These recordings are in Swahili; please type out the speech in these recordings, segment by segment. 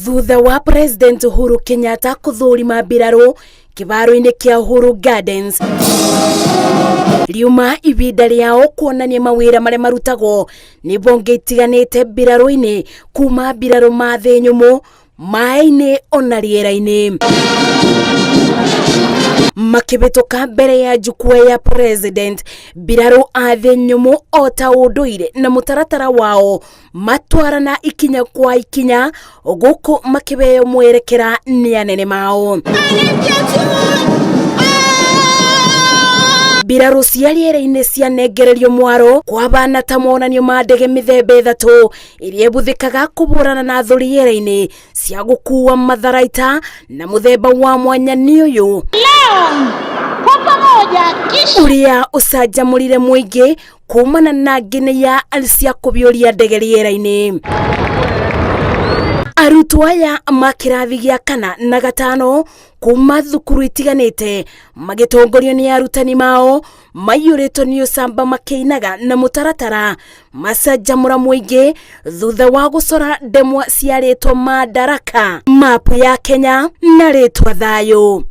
Thutha wa President Uhuru Kenyatta kuthurima mbirarũ kibaro-inĩ kia Uhuru Gardens, riuma ibinda rĩao kuonania mawĩra marĩa marutagwo nĩ bonge itiganĩte mbirarũ-inĩ, kuma mbirarũ ma thĩ nyũmũ, maĩ-inĩ ona rĩera-inĩ. Makibĩtũka mbere ya jukwaa ya President, mbirarũ a thĩ nyũmũ ota ũndũire na mũtaratara wao matwarana ikinya kwa ikinya, gũkũ makĩbeo mwerekera nĩ anene mao. Mbirarũ cia rĩera-inĩ cianengererio mwaro kwabana ta monanio ma ndege mĩthemba ĩthatũ iria ĩbũthĩkaga kũbũrana na thũ rĩera-inĩ cia gũkua matharaita na mũthemba wa mwanya nĩ ũyũ ũrĩa ũcanjamũrire mũingĩ kumana na ngine cia kũbiũria ndege rĩera-inĩ. Arutwo aya makĩrathi gĩa kana na gatano kuma thukuru itiganĩte magĩtongorio nĩ arutani mao maiyũrĩtwo nĩ ũcamba makĩinaga na mũtaratara macanjamũra mũingĩ thutha wa gũcora ndemwa cia rĩtwa Madaraka, mapu ya Kenya na rĩtwa thayũ.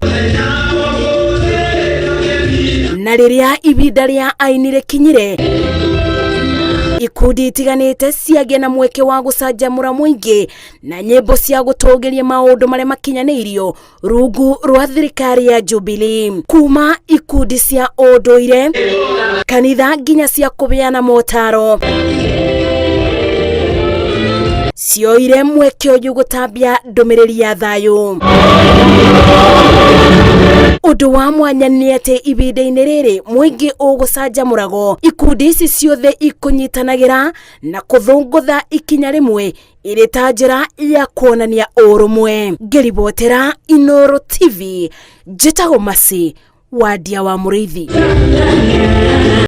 Na rĩrĩa ibinda rĩa aini rĩkinyire, ikundi itiganĩte ciagĩa na mweke wa gũcanjamũra mũingĩ na nyĩmbo cia gũtũgĩria maũndũ marĩa makinyanĩirio rungu rwa thirikari ya Jubilee, kuma ikundi cia ũndũire, kanitha nginya cia kũbeana motaro cioire mweke ũyũ gũtambia ndũmĩrĩri ya thayũ. Ũndũ wa mwanya nĩ atĩ ibinda-inĩ rĩrĩ mũingĩ ũgũcanjamũragwo, ikundi ici ciothe ikũnyitanagĩra na kũthũngũtha ikinya rĩmwe ĩrĩ ta njĩra ya kuonania ũrũmwe. Ngĩribotera Inooro TV, njĩtagwo Mercy Wandia wa Mũrĩithi.